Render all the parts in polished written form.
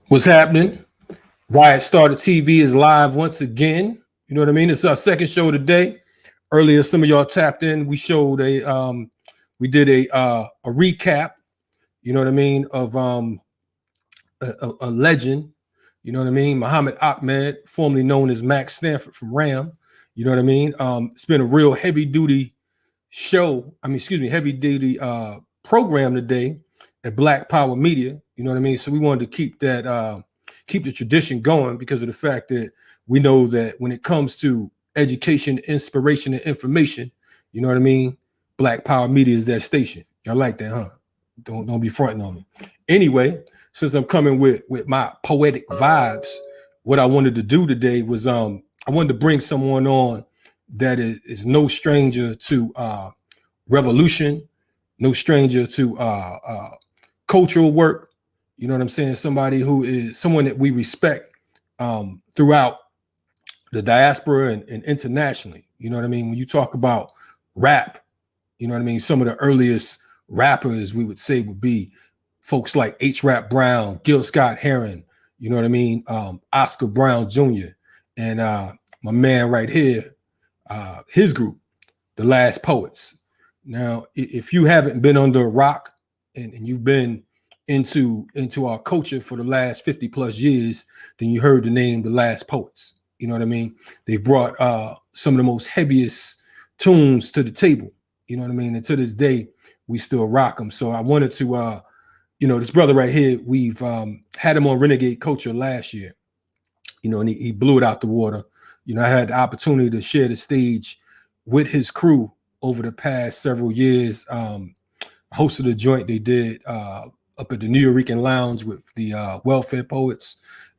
What's happening? Riot Started TV is live once again. You know what I mean? It's our second show today. Earlier, some of y'all tapped in. We showed we did a recap. You know what I mean, of a legend. You know what I mean, Muhammad Ahmed, formerly known as Max Stanford from Ram. You know what I mean? It's been a real heavy duty show. Heavy duty program today at Black Power Media. You know what I mean? So we wanted to keep that keep the tradition going because of the fact that we know that when it comes to education, inspiration, and information, you know what I mean? Black Power Media is that station. Y'all like that, huh? Don't be fronting on me. Anyway, since I'm coming with my poetic vibes, what I wanted to do today was I wanted to bring someone on that is no stranger to revolution, no stranger to cultural work. You know what I'm saying? Somebody who is someone that we respect throughout the diaspora and internationally. You know what I mean? When you talk about rap, you know what I mean? Some of the earliest rappers we would say would be folks like H. Rap Brown, Gil Scott Heron, you know what I mean? Oscar Brown Jr. And my man right here, his group, The Last Poets. Now, if you haven't been under a rock and you've been into our culture for the last 50 plus years, then you heard the name The Last Poets. You know what I mean? They've brought some of the most heaviest tunes to the table. You know what I mean? And to this day, we still rock them. So I wanted to, this brother right here, we've had him on Renegade Culture last year, you know, and he blew it out the water. You know, I had the opportunity to share the stage with his crew over the past several years. Hosted a joint they did up at the New Yorican Lounge with the Welfare Poets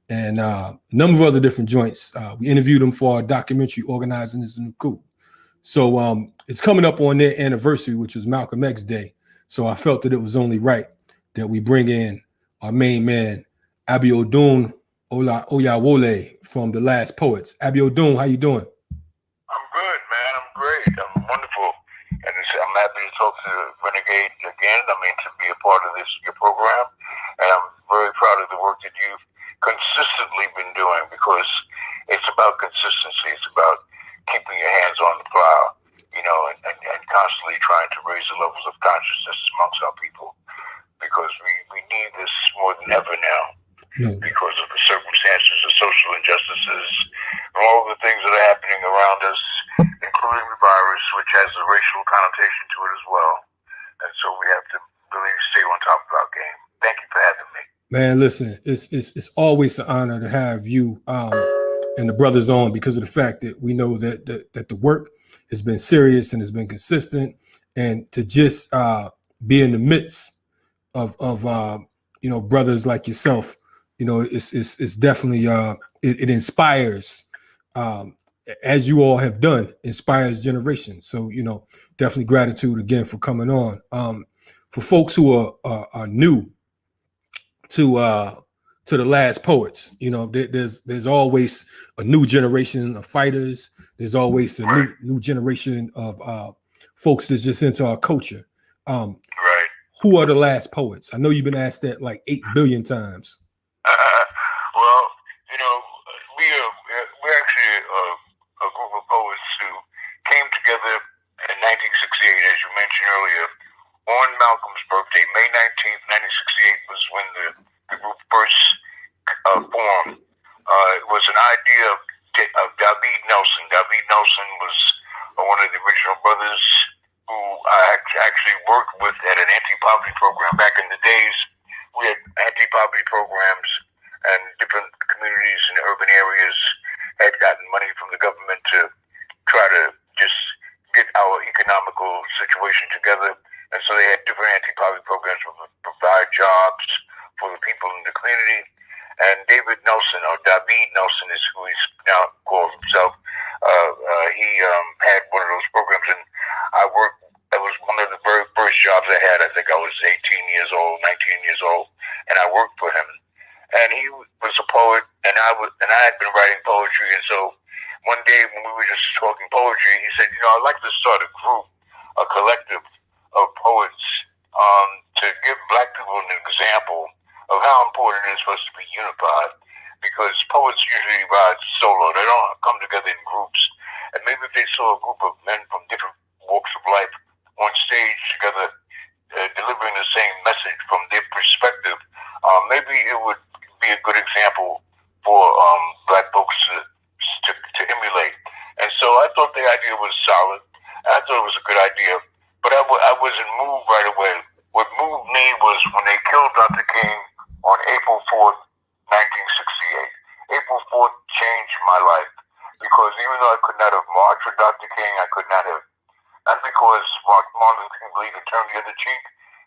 and a number of other different joints. We interviewed them for our documentary, Organizing is the New Coup. So it's coming up on their anniversary, which was Malcolm X Day. So I felt that it was only right that we bring in our main man, Abiodun Oyewole from The Last Poets. Abiodun, how you doing? I'm good, man. I'm great. I'm wonderful. And I'm happy to talk to Renegade again. I mean, to be a part of your program. And I'm very proud of the work that you've consistently been doing because it's about consistency. It's about keeping your hands on the plow, you know, and constantly trying to raise the levels of consciousness amongst our people because we need this more than ever now. Because of the circumstances, the social injustices, and all of the things that are happening around us, including the virus, which has a racial connotation to it as well. And so we have to really stay on top of our game. Thank you for having me. Man, listen, it's always an honor to have you and the brothers on because of the fact that we know that the work has been serious and has been consistent, and to just be in the midst of brothers like yourself. You know, it's definitely it inspires, as you all have done, inspires generations. So, you know, definitely gratitude again for coming on. For folks who are new to The Last Poets, you know, there's always a new generation of fighters. There's always a new generation of folks that's just into our culture. Right. Who are The Last Poets? I know you've been asked that like 8 billion times. Well, you know, we're actually a group of poets who came together in 1968, as you mentioned earlier, on Malcolm's birthday. May 19th, 1968 was when the group first formed. It was an idea of David Nelson days, we had anti-poverty programs, and different communities in the urban areas had gotten money from the government to try to just get our economical situation together. And so they had different anti-poverty programs to provide jobs for the people in the community. And David Nelson, or David Nelson is who he's now called himself, he had one of those programs, and that was one of the very first jobs I had. I think I was 18 years old, 19 years old, and I worked for him. And he was a poet, and I had been writing poetry, and so one day when we were just talking poetry, he said, I'd like to start a group, a collective of poets, to give black people an example of how important it is for us to be unified, because poets usually ride solo. They don't come together in groups. And maybe if they saw a group of men from different walks of life on stage together, delivering the same message from their perspective, maybe it would be a good example for black folks to emulate. And so I thought the idea was solid. I thought it was a good idea, but I wasn't moved right away. What moved me was when they killed Dr. King on April 4th, 1968. April 4th changed my life, because even though I could not have marched for Dr. King, I could not have, not because Martin King believed in turn the other cheek,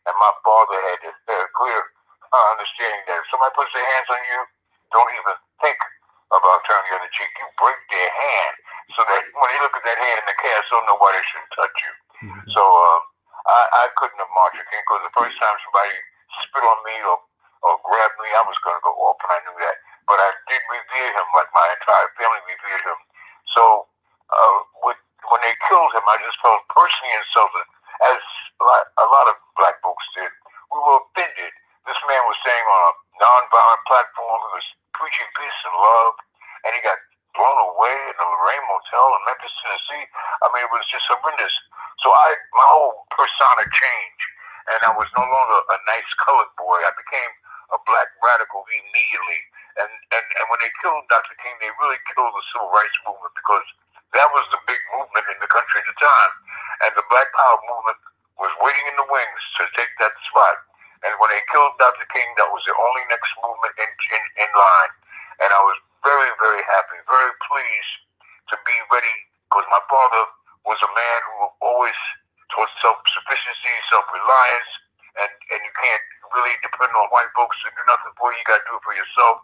and my father had a clear understanding that if somebody puts their hands on you, don't even think about turning the other cheek. You break their hand, so that when they look at that hand in the cast, they'll know why they shouldn't touch you. Mm-hmm. So I couldn't have marched again, because the first time somebody spit on me or grabbed me, I was going to go off, and I knew that. But I did revere him, like my entire family revered him. So when they killed him, I just felt personally insulted, as a lot of black folks did. We were offended. This man was saying on a nonviolent platform, he was preaching peace and love, and he got blown away in the Lorraine Motel in Memphis, Tennessee. I mean, it was just horrendous. So my whole persona changed, and I was no longer a nice colored boy. I became a black radical immediately. And when they killed Dr. King, they really killed the civil rights movement, because that was the big movement in the country at the time. And the Black Power movement was waiting in the wings to take that spot. And when they killed Dr. King, that was the only next movement in line. And I was very, very happy, very pleased to be ready, because my father was a man who always taught self-sufficiency, self-reliance, and you can't really depend on white folks to do nothing for you. You got to do it for yourself.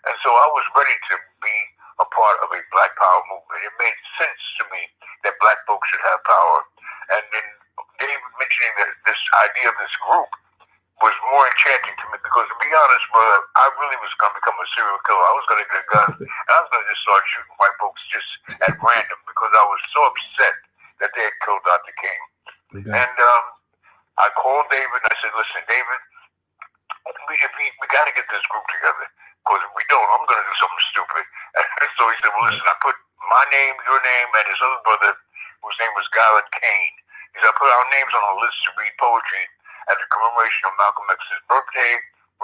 And so I was ready to be a part of a Black Power movement. It made sense to me that black folks should have power. And then Dave mentioning that this idea of this group was more enchanting to me, because to be honest, brother, I really was going to become a serial killer. I was going to get a gun, and I was going to just start shooting white folks just at random, because I was so upset that they had killed Dr. King. Okay. And I called David, and I said, listen, David, we got to get this group together, because if we don't, I'm going to do something stupid. And so he said, well, listen, I put my name, your name, and his other brother, whose name was Garland Kane. He said, I put our names on a list to read poetry at the commemoration of Malcolm X's birthday,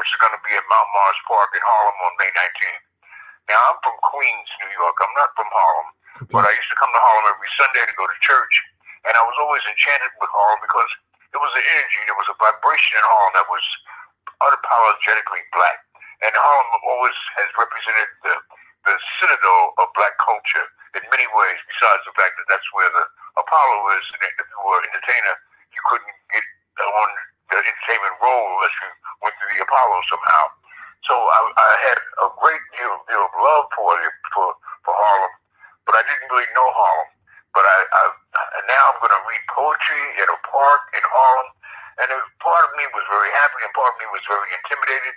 which is going to be at Mount Morris Park in Harlem on May 19th. Now, I'm from Queens, New York. I'm not from Harlem, okay, but I used to come to Harlem every Sunday to go to church, and I was always enchanted with Harlem, because there was an energy, there was a vibration in Harlem that was unapologetically black. And Harlem always has represented the citadel of black culture in many ways, besides the fact that that's where the Apollo is, and if you were an entertainer, you couldn't get on the entertainment role unless you went through the Apollo somehow. So I had a great deal of love for Harlem, but I didn't really know Harlem. But now I'm going to read poetry at a park in Harlem, and part of me was very happy, and part of me was very intimidated,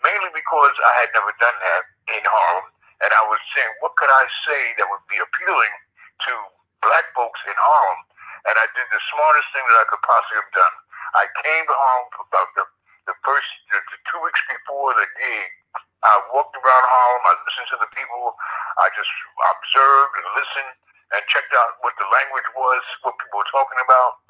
mainly because I had never done that in Harlem, and I was saying, what could I say that would be appealing to black folks in Harlem? And I did the smartest thing that I could possibly have done. I came to Harlem for about the 2 weeks before the gig. I walked around Harlem, I listened to the people, I just observed and listened and checked out what the language was, what people were talking about.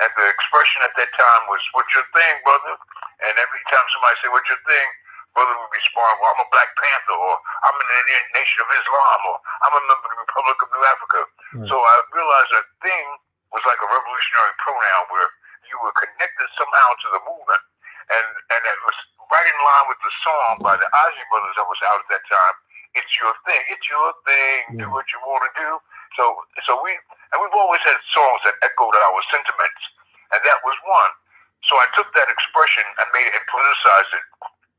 And the expression at that time was, what's your thing, brother? And every time somebody said, what's your thing, brother would respond, well, I'm a Black Panther, or I'm in the Nation of Islam, or I'm a member of the Republic of New Africa. Right. So I realized that thing was like a revolutionary pronoun where you were connected somehow to the movement. And line with the song by the Ozzy Brothers that was out at that time. It's your thing. It's your thing. Yeah. Do what you want to do. We've always had songs that echoed our sentiments, and that was one. So I took that expression and made it and politicized it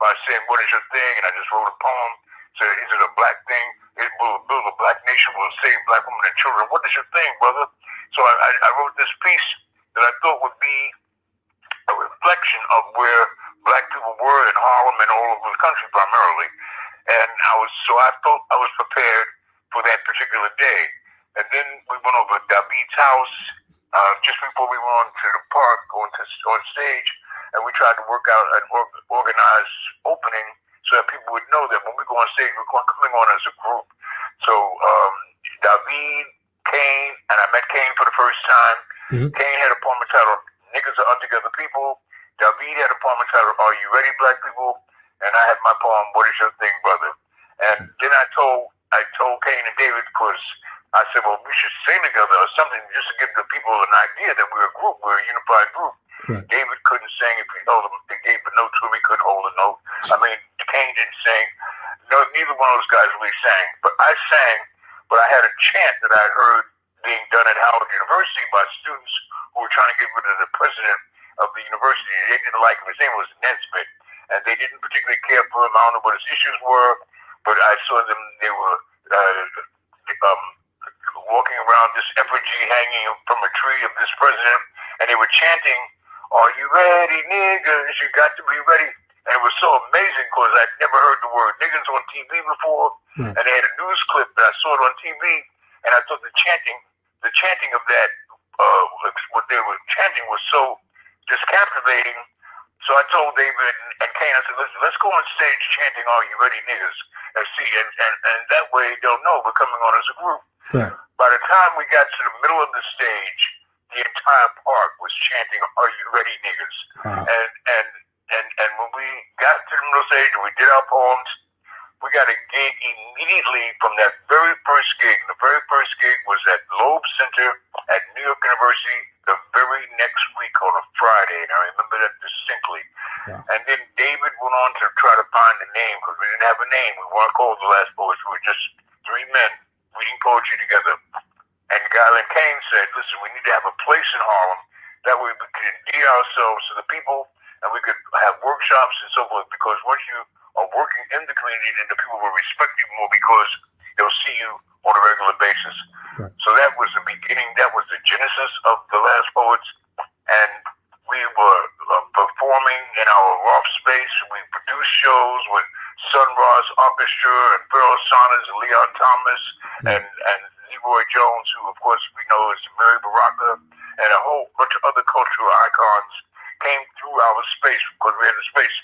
by saying, "What is your thing?" And I just wrote a poem. Said, "Is it a black thing? It will build a black nation. Will save black women and children. What is your thing, brother?" So I wrote this piece that I thought would be a reflection of where black people were in Harlem and all over the country primarily. And I felt I was prepared for that particular day. And then we went over to David's house just before we went on to the park, on stage, and we tried to work out an organized opening so that people would know that when we go on stage, we're coming on as a group. So David, Kane, and I met Kane for the first time. Mm-hmm. Kane had a poem entitled "Niggas Are Untogether People." David had a poem entitled "Are You Ready, Black People?" And I had my poem "What Is Your Thing, Brother?" And then I told Kane and David, because I said, well, we should sing together or something just to give the people an idea that we're a group, we're a unified group. Right. David couldn't sing. If he held they gave a note to him, he couldn't hold a note. I mean, Kane didn't sing. No, neither one of those guys really sang. But I sang, but I had a chant that I heard being done at Howard University by students who were trying to get rid of the president of the university. They didn't like him. His name was Nesbitt. And they didn't particularly care for him. I don't know what his issues were, but I saw them. They were walking around this effigy hanging from a tree of this president, and they were chanting, "Are you ready, niggas? You got to be ready." And it was so amazing because I'd never heard the word niggas on TV before, and they had a news clip, and I saw it on TV, and I thought the chanting of that, what they were chanting was so just captivating. So I told David and Kane, I said, "Listen, let's go on stage chanting 'Are you ready, niggas?' and see, and that way they'll know we're coming on as a group." Right. By the time we got to the middle of the stage, the entire park was chanting "Are you ready, niggas?" Wow. And when we got to the middle of the stage and we did our poems, we got a gig immediately from that very first gig. The very first gig was at Loeb Center at New York University the very next week on a Friday, and I remember that distinctly. Yeah. And then David went on to try to find a name because we didn't have a name. We weren't called the Last Poets. We were just three men reading poetry together. And Guyland Kane said, "Listen, we need to have a place in Harlem. That way we could endear ourselves to the people and we could have workshops and so forth, because once you are working in the community, then the people will respect you more because they'll see you on a regular basis." Right. So that was the beginning. That was the genesis of the Last Poets. And we were performing in our loft space. We produced shows with Sunrise Orchestra and Pharaoh Saunders and Leon Thomas and Leroy Jones, who of course we know is Mary Baraka, and a whole bunch of other cultural icons came through our space because we had the space.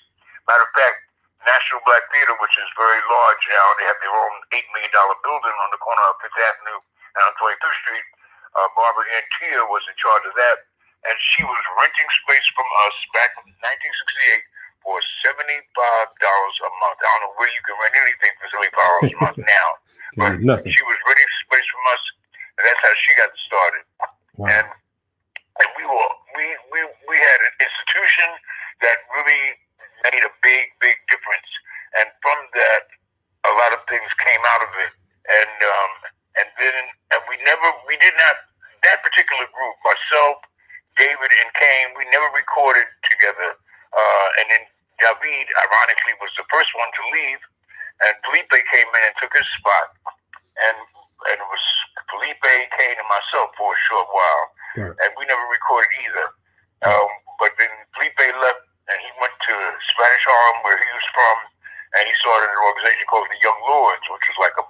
Matter of fact, National Black Theater, which is very large now, they have their own $8 million building on the corner of Fifth Avenue and on 25th Street. Barbara Ann Tia was in charge of that, and she was renting space from us back in 1968 for $75 a month. I don't know where you can rent anything for $75 a month now, but she was renting space from us, and that's how she got started. Wow. And we had an institution that really made a big difference, and from that, a lot of things came out of it. And we did not, that particular group, myself, David, and Kane, we never recorded together. And then David, ironically, was the first one to leave, and Felipe came in and took his spot. And it was Felipe, Kane, and myself for a short while. Right. And we never recorded either. But then Felipe left, and he went to Spanish Harlem, where he was from, and he started an organization called the Young Lords, which was like a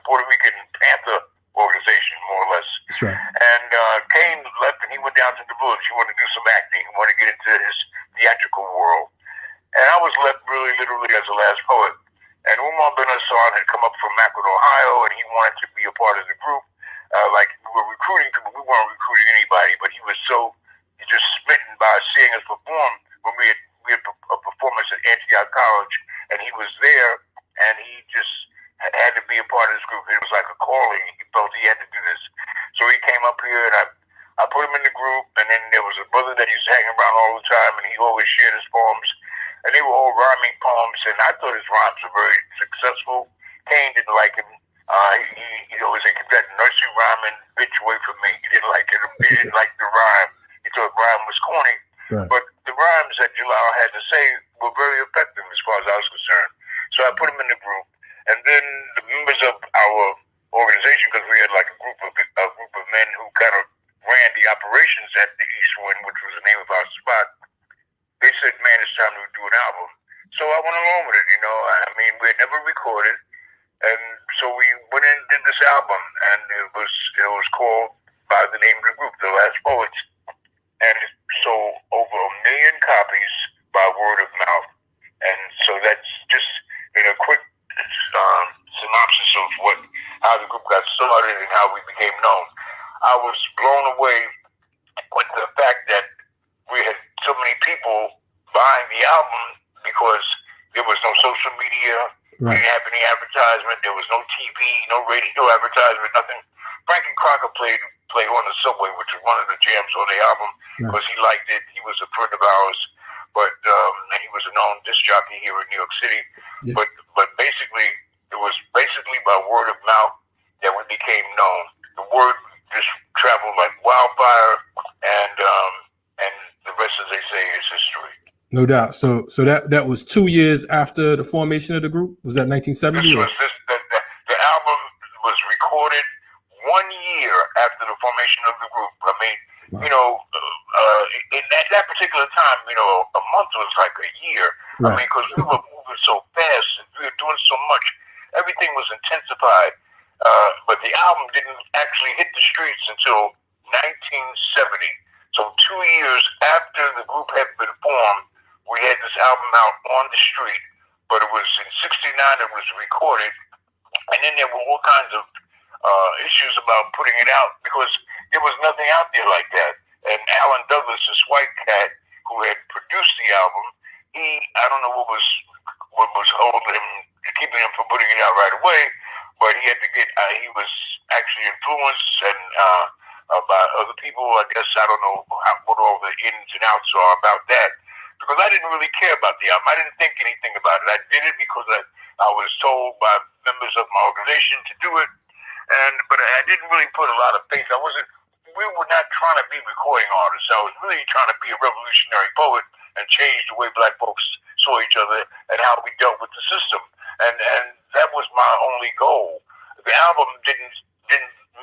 Puerto Rican Panther organization, more or less. That's right. And Kane left, and he went down to the village. He wanted to do some acting. He wanted to get into his theatrical world. And I was left really literally as the last poet. And Umar Ben Hassan had come up from Akron, Ohio, and he wanted to be a part of the group. Like we were recruiting people. We weren't recruiting anybody, but he was just smitten by seeing us perform when we had a performance at Antioch College, and he was there, and he just had to be a part of this group. It was like a calling. He felt he had to do this. So he came up here, and I put him in the group, and then there was a brother that he was hanging around all the time, and he always shared his poems. and they were all rhyming poems, and I thought his rhymes were very successful. Kane didn't like him. He always said, "Keep that nursery rhyming bitch away from me." He didn't like it. He didn't like the rhyme. He thought rhyme was corny. Right. But the rhymes that Jalal had to say were very effective as far as I was concerned. So I put him in the group, and then the members of our organization, because we had like a group of men who kind of ran the operations at the East Wind, which was the name of our spot. They said, "Man, it's time to do an album." So I went along with it. You know, I mean, we had never recorded. And so we went in and did this album, and it was called by the name of the group, The Last Poets, and it sold over 1 million copies by word of mouth. And so that's just in a quick synopsis of how the group got started and how we became known. I was blown away with the fact that we had so many people buying the album because there was no social media. Right. We didn't have any advertisement. There was no TV, no radio advertisement, nothing. Frankie Crocker played on the subway, which was one of the jams on the album, because he liked it. He was a friend of ours, and he was a known disc jockey here in New York City. Yeah. But basically, it was basically by word of mouth that we became known. The word just traveled like wildfire, and the rest, as they say, is history. No doubt. So that was 2 years after the formation of the group. Was that 1970? The album was recorded 1 year after the formation of the group. I mean, you know, at that particular time, you know, a month was like a year. Right. I mean, because we were moving so fast and we were doing so much, everything was intensified. But the album didn't actually hit the streets until 1970. So 2 years after the group had been formed, we had this album out on the street. But it was in '69 it was recorded, and then there were all kinds of issues about putting it out because there was nothing out there like that. And Alan Douglas, this white cat who had produced the album, I don't know what was holding him, keeping him from putting it out right away, but he had to get. He was actually influenced and by other people. I guess I don't know what all the ins and outs are about that. Because I didn't really care about the album. I didn't think anything about it. I did it because I was told by members of my organization to do it, but I didn't really put a lot of faith. We were not trying to be recording artists. I was really trying to be a revolutionary poet and change the way black folks saw each other and how we dealt with the system. And that was my only goal. The album didn't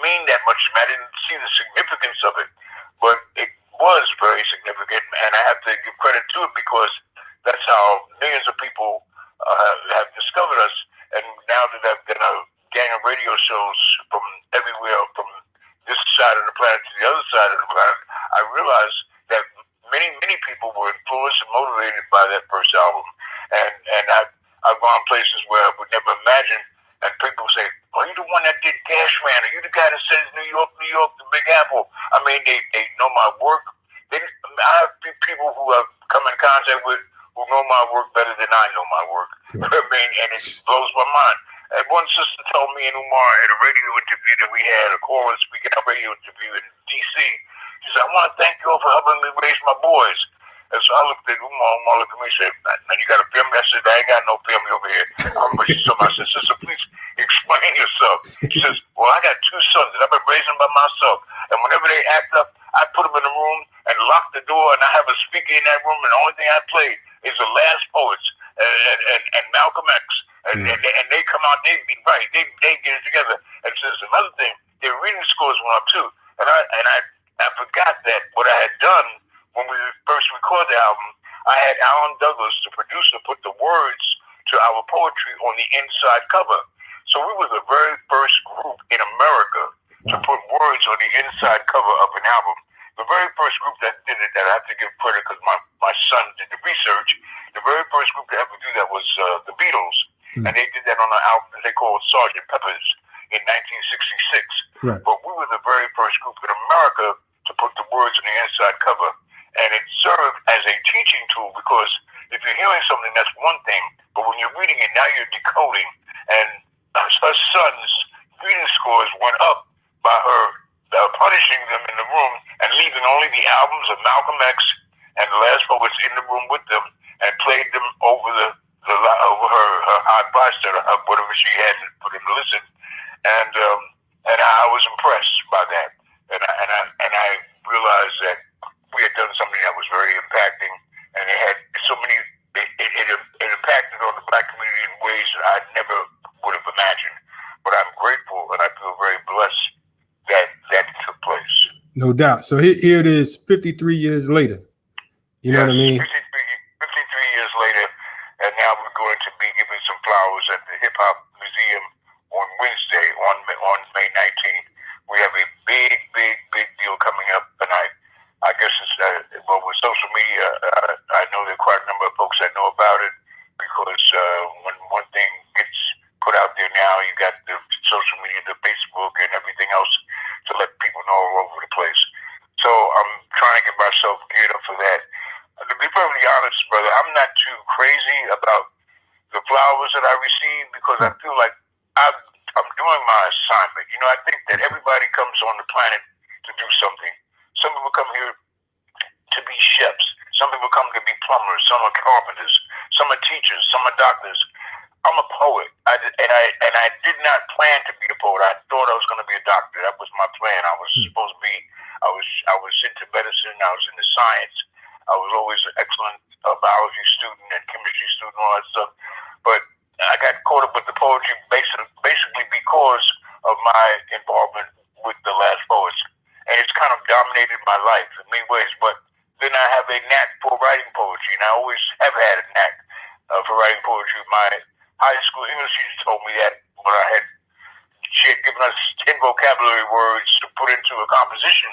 mean that much to me. I didn't see the significance of it, but it was very significant, and I have to give credit to it because that's how millions of people have discovered us. And now that I've done a gang of radio shows from everywhere, from this side of the planet to the other side of the planet, I realized that many people were influenced and motivated by that first album. And I've gone places where I would never imagine, and people say, "Are you the one that did Cashman? Are you the guy that says New York, the Big Apple?" I mean, they know my work. I have people who I've come in contact with who know my work better than I know my work. I mean, and it blows my mind. And one sister told me in Umar at a radio interview that we had, a caller speaking a radio interview in D.C., she said, "I want to thank you all for helping me raise my boys." And so I looked at Umar. Umar looked at me and said, "Now you got a family?" I said, "I ain't got no family over here." She told me, I said, "Sister, please explain yourself." She says, "Well, I got 2 sons and I've been raising them by myself. And whenever they act up, I put them in a room and lock the door, and I have a speaker in that room, and the only thing I play is the Last Poets and Malcolm X. And they come out, they be right, they get it together." And says another thing, their reading scores went up too. And I forgot that what I had done when we first recorded the album, I had Alan Douglas, the producer, put the words to our poetry on the inside cover. So we were the very first group in America to put words on the inside cover of an album. The very first group that did it, that I have to give credit because my son did the research, the very first group to ever do that was the Beatles. And they did that on an album they called Sgt. Pepper's in 1966. Right. But we were the very first group in America to put the words on the inside cover. And it served as a teaching tool because if you're hearing something, that's one thing. But when you're reading it, now you're decoding. And her son's reading scores went up by her punishing them in the room and leaving only the albums of Malcolm X and the Last Poets in the room with them. and played them over over her iPod, whatever she had for them to listen, and I was impressed by that, and I realized that we had done something that was very impacting, and it had so many. It impacted on the black community in ways that I never would have imagined. But I'm grateful, and I feel very blessed that took place. No doubt. So here it is, 53 years later. You know what I mean? 53 years later, and now we're going to be giving some flowers at the Hip Hop Museum on Wednesday, on May 19th. We have a big deal coming up, and I guess it's with social media, I know there are quite a number of folks that know about it, because when one thing gets put out there now, you got the social media, the Facebook, and everything else to let people know all over the place. So I'm trying to get myself geared up for that. To be perfectly honest, brother, I'm not too crazy about the flowers that I receive, because I feel like I'm doing my assignment. You know, I think that everybody comes on the planet to do something. Some people come here to be chefs. Some people come to be plumbers. Some are carpenters. Some are teachers. Some are doctors. I'm a poet, and I did not plan to be a poet. I thought I was going to be a doctor. That was my plan. I was supposed to be. I was into medicine. I was into science. I was always an excellent biology student and chemistry student, all that stuff. But I got caught up with the poetry basically because of my involvement with the Last Poets, and it's kind of dominated my life in many ways. But then I have a knack for writing poetry, and I always have had a knack for writing poetry. My high school English teacher told me that when she had given us 10 vocabulary words to put into a composition,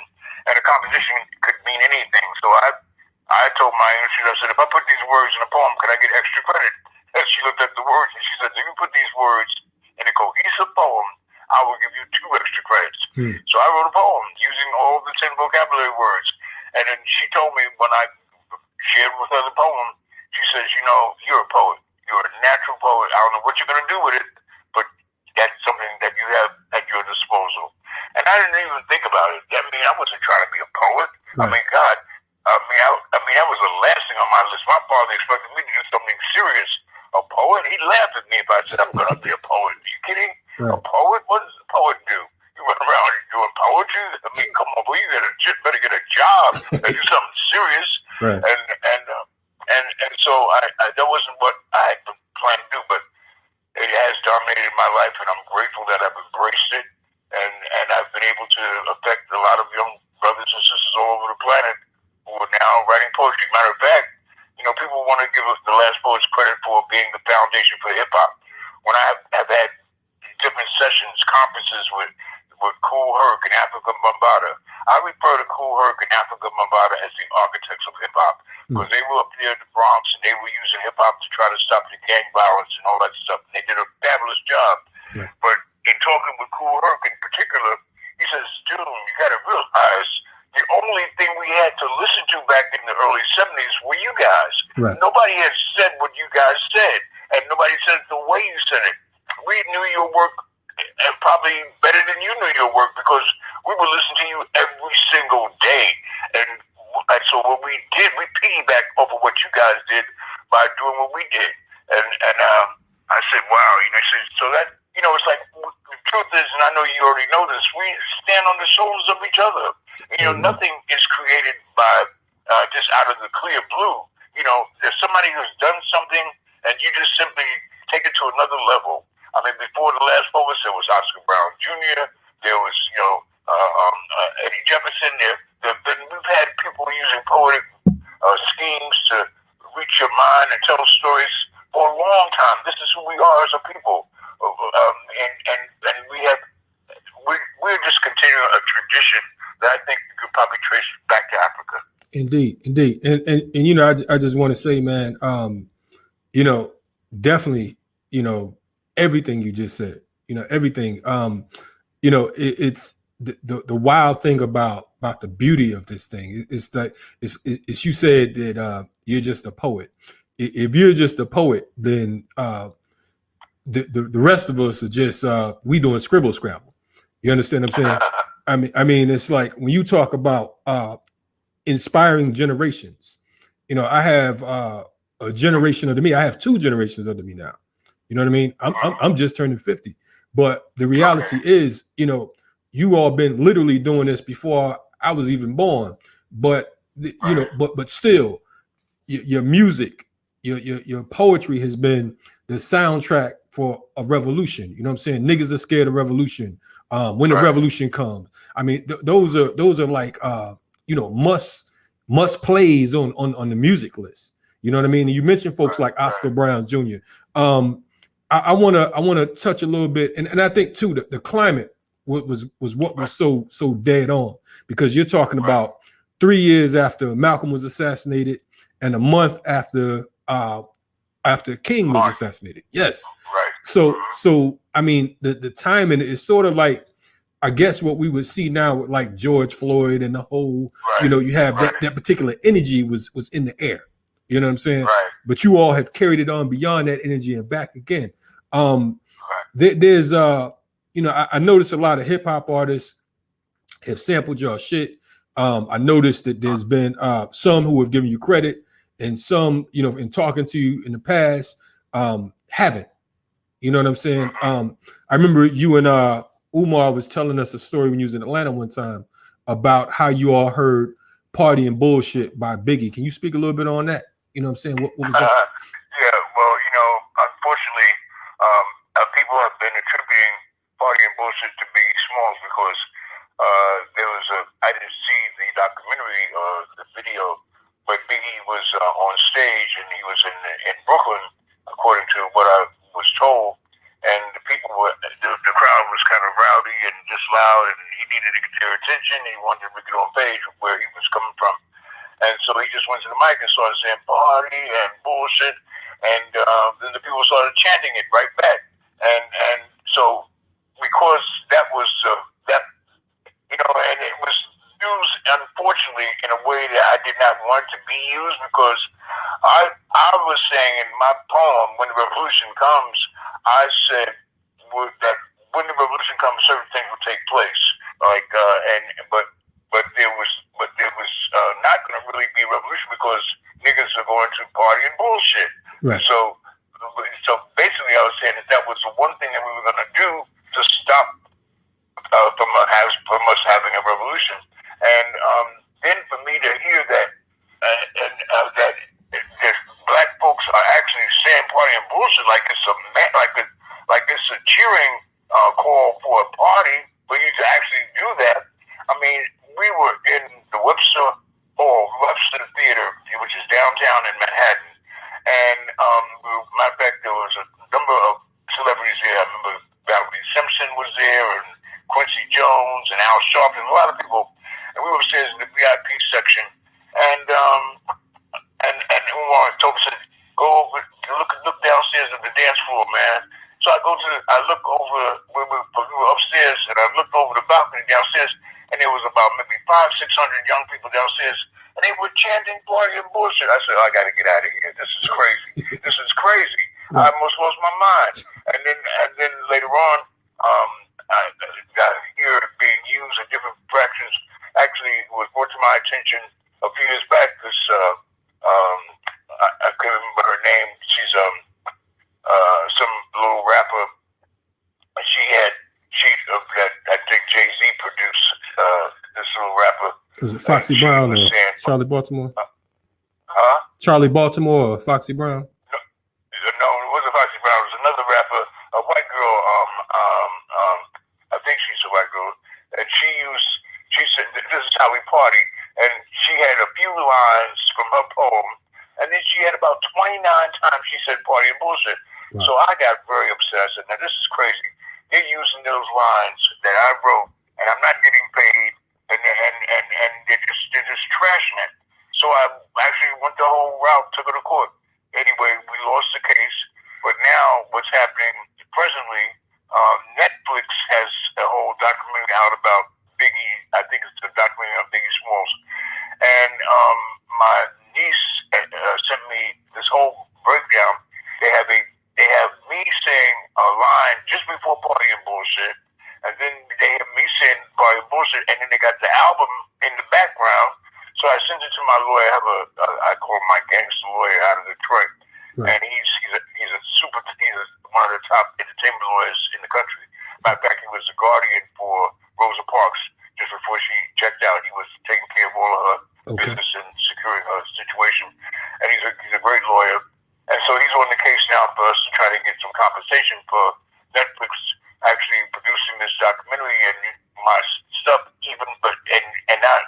and a composition could mean anything. So I told my English teacher, I said, if I put these words in a poem, could I get extra credit? And she looked at the words and she said, if you put these words in a cohesive poem, I will give you 2 extra credits. So I wrote a poem using all the 10 vocabulary words. And then she told me, when I shared with her the poem, she says, you know, you're a poet. You're a natural poet. I don't know what you're going to do with it, but that's something that you have at your disposal. And I didn't even think about it. I mean, I wasn't trying to be a poet. Right. I mean, God, I mean, that was the last thing on my list. My father expected me to do something serious. A poet? He'd laugh at me if I said I'm going to be a poet. Are you kidding? Right. A poet? What does a poet do? You run around doing poetry? I mean, come on, boy, you better get a job and do something serious. Right. And so that wasn't what I had planned to do, but it has dominated my life, and I'm grateful that I've embraced it, and I've been able to affect a lot of young brothers and sisters all over the planet who are now writing poetry. Matter of fact, you know, people want to give us the Last Poets credit for being the foundation for hip hop. When I have had different sessions, conferences with Kool Herc and Africa Bambaataa, I refer to Kool Herc and Africa Bambaataa as the architects of hip hop, because they were up there in the Bronx and they were using hip hop to try to stop the gang violence and all that stuff. And they did a fabulous job. Yeah. But in talking with Kool Herc in particular, he says, dude, you got to realize the only thing we had to listen to back in the early 70s were you guys. Right. Nobody had said what you guys said, and nobody said it the way you said it. We knew your work probably better than you knew your work, because we would listen to you every single day. And so what we did, we piggybacked off of what you guys did by doing what we did. And I said, wow, you know, so that, you know, it's like, the truth is, and I know you already know this, we stand on the shoulders of each other. You know, nothing is created by just out of the clear blue. You know, there's somebody who's done something, and you just simply take it to another level. I mean, before the Last Poets, there was Oscar Brown Jr., there was, you know, Eddie Jefferson. We've had people using poetic schemes to reach your mind and tell stories for a long time. This is who we are as a people. And we're just continuing a tradition that I think you could probably trace back to Africa. Indeed. And you know, I just want to say, man, you know, definitely, you know, everything you just said, you know, everything, you know, it's the wild thing about the beauty of this thing is that it's you said that you're just a poet. If you're just a poet, then the rest of us are just we doing scribble scrabble. You understand what I'm saying? I mean, it's like when you talk about inspiring generations. You know, I have a generation under me. I have 2 generations under me now. You know what I mean? I'm just turning 50. But the reality is, you know, you all been literally doing this before I was even born. But you know, but still, your music, your poetry has been the soundtrack for a revolution. You know what I'm saying? Niggas are scared of revolution. When the revolution comes, I mean, those are like you know, must plays on the music list. You know what I mean? And you mentioned folks like Oscar Brown Jr. I want to touch a little bit, and I think too the climate was what was so dead on, because you're talking about 3 years after Malcolm was assassinated and a month after King was assassinated. Yes. Right. So I mean the timing is sort of like, I guess, what we would see now with like George Floyd and the whole, you know, you have that particular energy was in the air. You know what I'm saying? Right. But you all have carried it on beyond that energy and back again. There's you know, I noticed a lot of hip hop artists have sampled your shit. I noticed that there's been some who have given you credit, and some, you know, in talking to you in the past, haven't. You know what I'm saying? I remember you and Umar was telling us a story when you was in Atlanta one time about how you all heard "Party and Bullshit" by Biggie. Can you speak a little bit on that? You know what I'm saying? What was that? Yeah, well, you know, unfortunately, people have been attributing "Party and Bullshit" to Biggie Smalls because there was I didn't see the documentary or the video, but Biggie was on stage and he was in Brooklyn, according to what I was told, and the people were, the crowd was kind of rowdy and just loud, and he needed to get their attention. He wanted to get on page where he was coming from, and so he just went to the mic and started saying "party and bullshit," and then the people started chanting it right back, and so because that was that, you know, and it was used, unfortunately, in a way that I did not want to be used, because I was saying in my poem, "When the revolution comes," I said that when the revolution comes, certain things will take place. Like but there was not going to really be a revolution because niggas are going to party and bullshit. Right. So basically, I was saying that was the one thing that we were going to do to stop from us having a revolution. And then for me to hear that that black folks are actually saying "party and bullshit" like it's a cheering call for a party for you to actually do that. I mean, we were in the Webster Theater, which is downtown in Manhattan, and matter of fact, there was a number of celebrities there. I remember Valerie Simpson was there, and Quincy Jones, and Al Sharpton, a lot of people, and we were upstairs in the VIP section, and Umar told me, said, "Go over, look downstairs at the dance floor, man." So I look over where we were upstairs, and I looked over the balcony downstairs, and there was about maybe 500-600 young people downstairs, and they were chanting "party and bullshit." I said, "I got to get out of here. This is crazy. This is crazy." I almost lost my mind. And then later on, I got hear it being used in different fractions. Actually, it was brought to my attention a few years back. This I couldn't remember her name. She's some little rapper. That I think Jay-Z produced. This little rapper. Was it Foxy Brown or Charlie Baltimore? Charlie Baltimore or Foxy Brown? No, it wasn't Foxy Brown. It was another rapper, a white girl. I think she's a white girl, and she said, "This is how we party," and she had a few lines from her poem, and then she had about 29 times she said "party and bullshit." Wow. So I got very upset. I said, "Now this is crazy. They're using those lines that I wrote, and I'm not getting paid, and they're just trashing it." So I actually went the whole route, took her to court. Anyway, we lost the case, but now what's happening presently? Netflix has a whole documentary out about Biggie. I think it's a documentary on Biggie Smalls, and my niece sent me this whole breakdown. They have me saying a line just before "party and bullshit," and then they have me saying "party and bullshit," and then they got the album in the background. So I sent it to my lawyer. I call him my gangster lawyer out of Detroit. and he's one of the top entertainment lawyers in the country. Matter of fact, he was the guardian for Rosa Parks just before she checked out. He was taking care of all of her business and securing her situation. And he's a great lawyer. And so he's on the case now for us to try to get some compensation for Netflix actually producing this documentary and my stuff, and not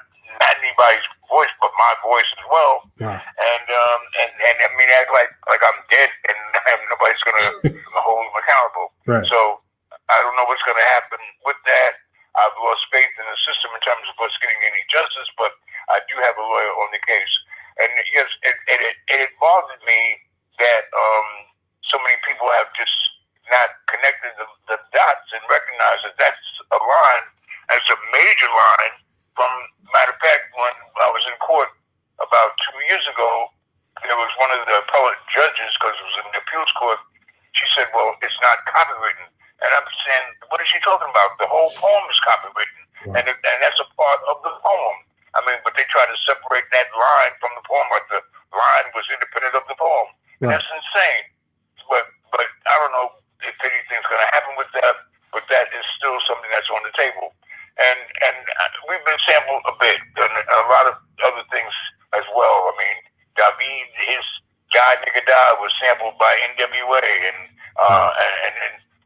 anybody's voice, but my voice as well. Wow. And I mean, act like I'm dead and nobody's gonna hold him accountable. Right. So I don't know what's gonna happen with that. I've lost faith in the system in terms of us getting any justice, but I do have a lawyer on the case. And yes, it bothered me that so many people have just not connected the dots and recognized that that's a line, that's a major line. From matter of fact, when I was in court about 2 years ago, there was one of the appellate judges, because it was in the appeals court. She said, "Well, it's not copywritten," and I'm saying, "What is she talking about? The whole poem is copywritten, and that's a part of the poem." I mean, but they try to separate that line from the poem, like the line was independent of the poem. Right. That's insane. But I don't know if anything's going to happen with that. But that is still something that's on the table. And we've been sampled a bit, and a lot of other things as well. I mean, David, his "God Nigga Die" was sampled by NWA, and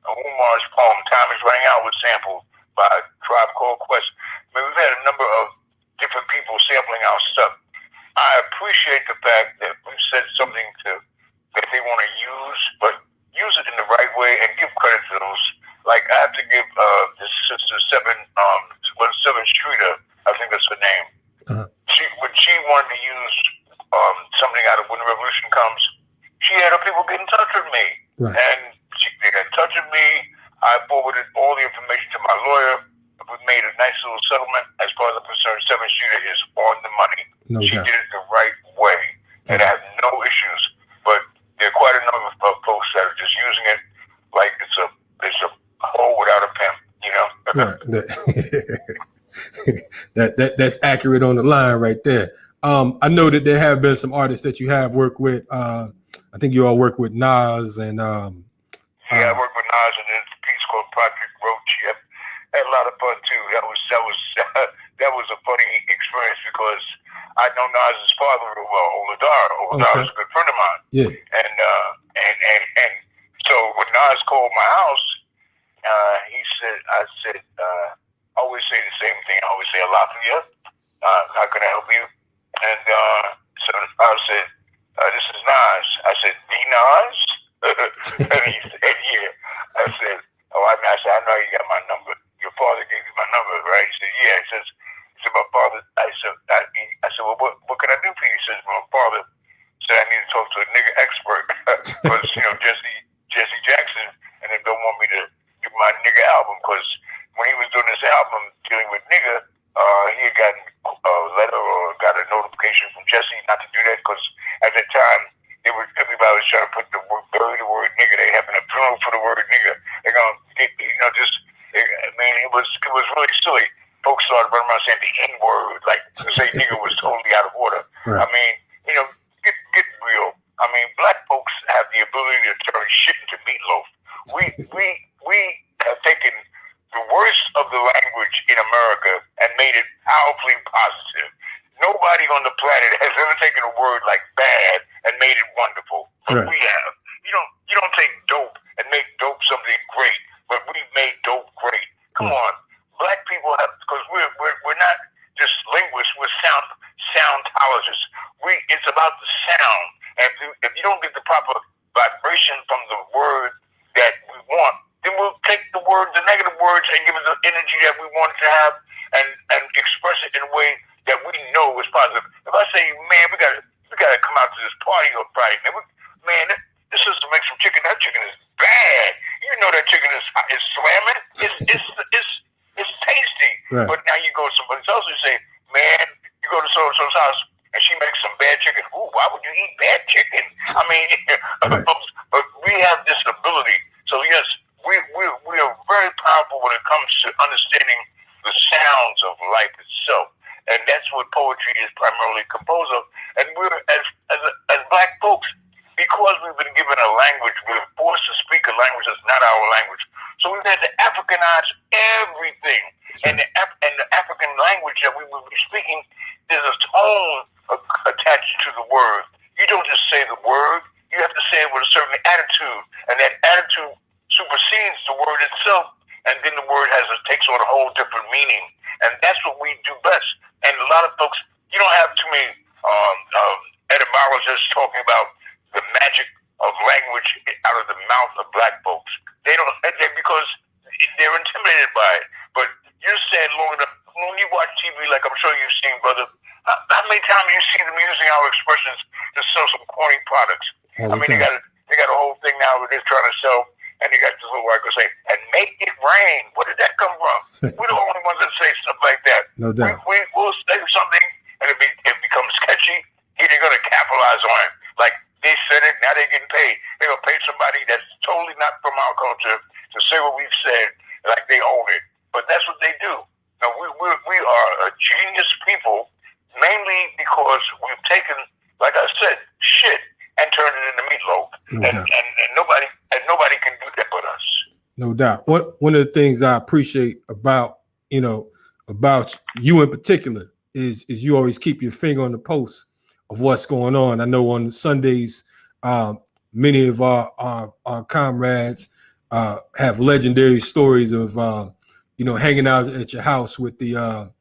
Umar's poem "Time Is Running Out" was sampled by Tribe Called Quest. I mean, we've had a number of different people sampling our stuff. I appreciate the fact that we've said something that they want to use, but use it in the right way and give credit to those. Like, I have to give this sister Seven Streeter, I think that's her name. When she wanted to use something out of When the Revolution Comes, she had her people get in touch with me. Right. And they got in touch with me. I forwarded all the information to my lawyer. We made a nice little settlement. As far as I'm concerned, Seven Streeter is on the money. No she doubt. Did it the right way. And I have no issues. But there are quite a number of folks that are just using it like it's a hole without a pimp, you know? Right. That's accurate on the line right there. I know that there have been some artists that you have worked with. I think you all work with Nas and I worked with Nas and there's a piece called Project Roach. Yep. Had a lot of fun too. That was a funny experience because I know Nas's father real well, Oladar. Oladar was a good friend of mine. Yeah. And so when Nas called my house, I said, I always say the same thing. I always say Alafia. How can I help you? And so I said, this is Nas. I said, D Nas? And he said, yeah. I said, I know you got my number. Your father gave you my number, right? He said, yeah. He said, my father. I said, well, what can I do for you? He says, my father said I need to talk to a nigga expert because Jesse Jackson, and they don't want me to do my nigga album because when he was doing this album dealing with nigga, he had gotten a letter or got a notification from Jesse not to do that because at that time everybody was trying to bury the word nigga. They having a funeral for the word nigga. They're gonna get it was really silly. Folks started running around saying the N word, like to say nigga was totally out of order. Right. I mean, get real. I mean, black folks have the ability to turn shit into meatloaf. We have taken the worst of the language in America and made it powerfully positive. Nobody on the planet has ever taken a word like bad and made it wonderful. But we have. You don't take dope and make dope something great, but we made dope great. Come on, black people have, because we're not just linguists. We're soundologists. It's about the sound. And if you don't get the proper vibration from the word that we want, then we'll take the negative words, and give it the energy that we want to have, and express it in a way that we know is positive. If I say, man, we gotta come out to this party on Friday, man, this is to make some chicken. That chicken is bad. You know that chicken is slamming. It's tasty. Right. But now you go to somebody else and say, man, you go to so-and-so's house and she makes some bad chicken. Ooh, why would you eat bad chicken? I mean, but we have this ability. So yes, we are very powerful when it comes to understanding the sounds of life itself. And that's what poetry is primarily composed of. And we're, as black folks, because because we've been given a language, we're forced to speak a language that's not our language. So we've had to Africanize everything. Sure. And the African language that we will be speaking, there's a tone attached to the word. You don't just say the word, you have to say it with a certain attitude. And that attitude supersedes the word itself. And then the word takes on a whole different meaning. And that's what we do best. And a lot of folks, you don't have too many etymologists talking about the magic of language out of the mouth of black folks. Because they're intimidated by it. But you said long enough, when you watch TV, like I'm sure you've seen, brother, how many times you see them using our expressions to sell some corny products? They got a whole thing now where they're trying to sell, and they got this little white girl say, and make it rain. Where did that come from? We're the only ones that say stuff like that. No doubt. We'll say something, and it becomes sketchy. They're going to capitalize on it. Like, they said it, now they're getting paid. They're going to pay somebody that's totally not from our culture to say what we've said, like they own it. But that's what they do. Now, we are a genius people, mainly because we've taken, like I said, shit and turned it into meatloaf. And nobody can do that but us. No doubt. One of the things I appreciate about you in particular is you always keep your finger on the pulse of what's going on. I know on Sundays, many of our comrades have legendary stories of hanging out at your house with the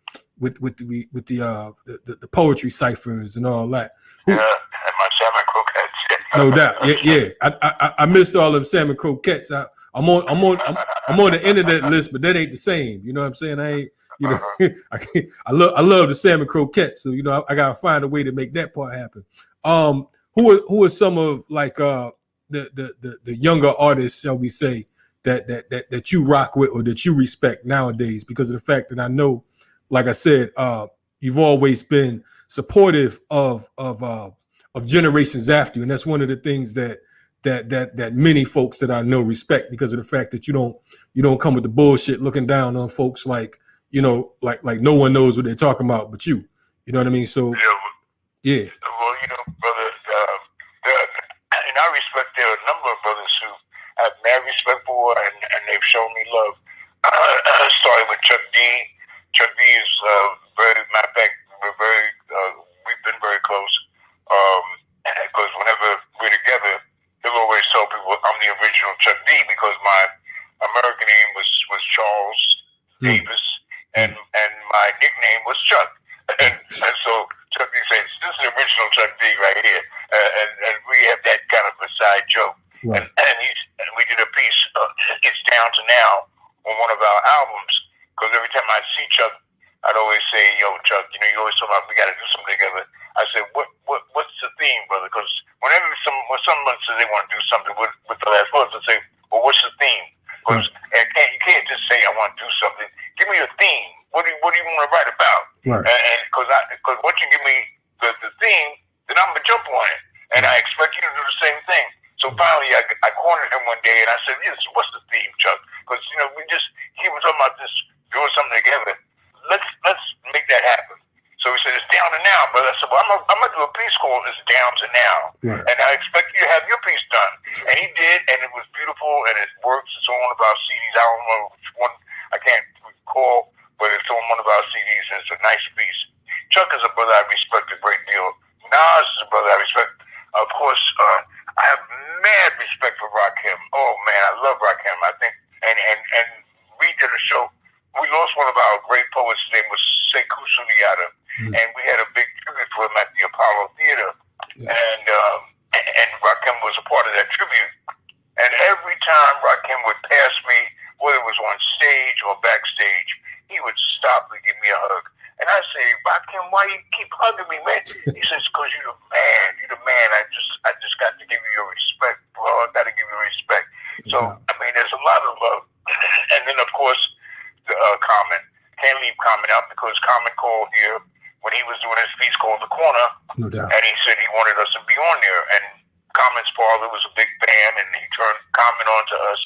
poetry ciphers and all that. Yeah, and my salmon croquettes. No doubt. Yeah. I missed all of salmon croquettes. I'm on the internet list, but that ain't the same. You know what I'm saying? I ain't. I love the salmon croquettes. So I gotta find a way to make that part happen. Who are some of like the younger artists, shall we say, that you rock with or that you respect nowadays, because of the fact that I know, like I said, you've always been supportive of generations after you, and that's one of the things that many folks that I know respect, because of the fact that you don't come with the bullshit looking down on folks like like no one knows what they're talking about but you. You know what I mean? So yeah. Well, brother, and I respect there are a number of brothers who I have mad respect for, and they've shown me love. Starting with Chuck D. Chuck D is matter of fact, we've been very close. Because whenever we're together, he'll always tell people I'm the original Chuck D, because my American name was Charles Davis, and my nickname was Chuck. And so Chuck D says, this is the original Chuck D right here. And we have that kind of a side joke. Right. And we did a piece, It's Down to Now, on one of our albums, because every time I see Chuck, I'd always say, yo, Chuck, you always talk about we got to do something together. I said, what's the theme, brother? Because when someone says they want to do something with the last words, I say, well, what's the theme? Because you can't just say I want to do something. Give me a theme. What do you want to write about? Right. And because once you give me the theme, then I'm gonna jump on it, and I expect you to do the same thing. So finally, I cornered him one day, and I said, yes, what's the theme, Chuck? Because he was talking about this doing something together. Let's make that happen. So he said, it's down to now, brother. I said, well, I'm going to do a piece called It's Down to Now. Right. And I expect you to have your piece done. And he did, and it was beautiful, and it works. It's on one of our CDs. I don't know which one, I can't recall, but it's on one of our CDs, and it's a nice piece. Chuck is a brother I respect a great deal. Nas is a brother I respect. Of course, I have mad respect for Rakim. Oh, man, I love Rakim. I think, and we did a show. We lost one of our great poets. His name was Sekou Sundiata. And we had a big tribute for him at the Apollo Theater. Yes. And Rakim was a part of that tribute. And every time Rakim would pass me, whether it was on stage or backstage, he would stop and give me a hug. And I say, Rakim, why you keep hugging me, man? He says, because you're the man. You're the man. I just got to give you your respect, bro. I got to give you respect. So, I mean, there's a lot of love. And then, of course, Common. Can't leave Common out, because Common called here when he was doing his piece called The Corner. No doubt. And he said he wanted us to be on there. And Common's father was a big fan, and he turned Common on to us.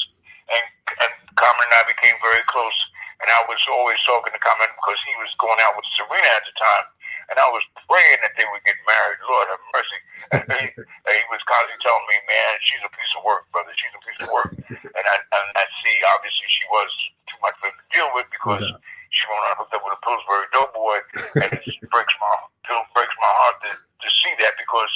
And Common and I became very close. And I was always talking to Common because he was going out with Serena at the time. and I was praying that they would get married. Lord have mercy. And he was constantly telling me, man, she's a piece of work, brother. She's a piece of work. And I see, obviously, she was too much for him to deal with because she went on hooked up with a Pillsbury Doughboy, and it breaks my heart to see that because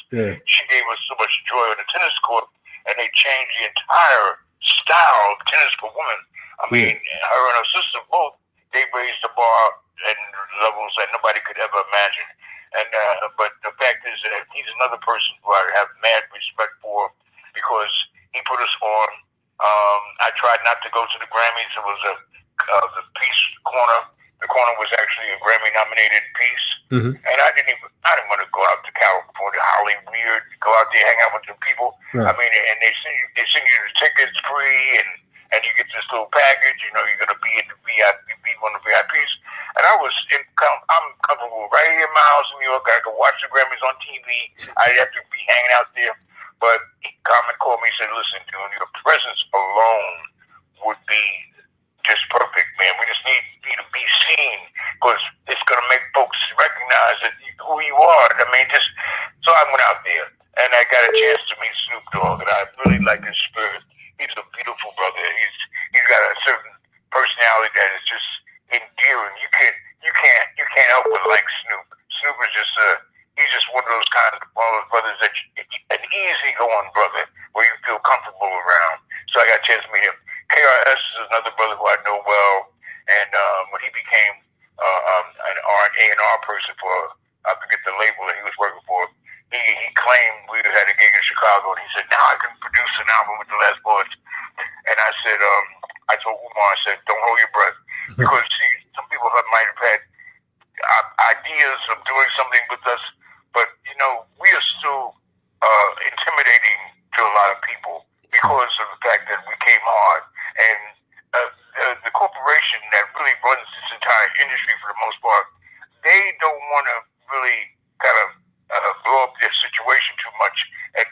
she gave us so much joy on the tennis court, and they changed the entire style of tennis for women. I mean, her and her sister both, they raised the bar at levels that nobody could ever imagine. And but the fact is that he's another person who I have mad respect for because he put us on. I tried not to go to the Grammys. It was the Peace Corner. The corner was actually a Grammy-nominated piece, and I didn't want to go out to California, Hollywood, go out there, hang out with the people. Right. I mean, and they send you the tickets free, and you get this little package. You know, you're gonna be in the VIP, be one of the VIPs. And I'm comfortable right here in my house in New York. I could watch the Grammys on TV. I have to be hanging out there. But Carmen called me and said, "Listen, dude, your presence alone would be just perfect, man. We just need you to be seen because it's going to make folks recognize who you are." I mean, so I went out there and I got a chance to meet Snoop Dogg, and I really like his spirit. He's a beautiful brother. He's got a certain personality that is just endearing. You can't help but like Snoop. Snoop is he's just one of those brothers that an easygoing brother where you feel comfortable around. So I got a chance to meet him. KRS is another brother who I know well, and when he became an A&R person for, I forget the label that he was working for, he claimed we had a gig in Chicago, and he said, "Now I can produce an album with the Last Poets." And I said, I told Umar, I said, "Don't hold your breath," because see, some people might have had ideas of doing something with us, but you know, we are still intimidating to a lot of people because of the fact that we came hard. And the corporation that really runs this entire industry for the most part, they don't want to really kind of blow up their situation too much. And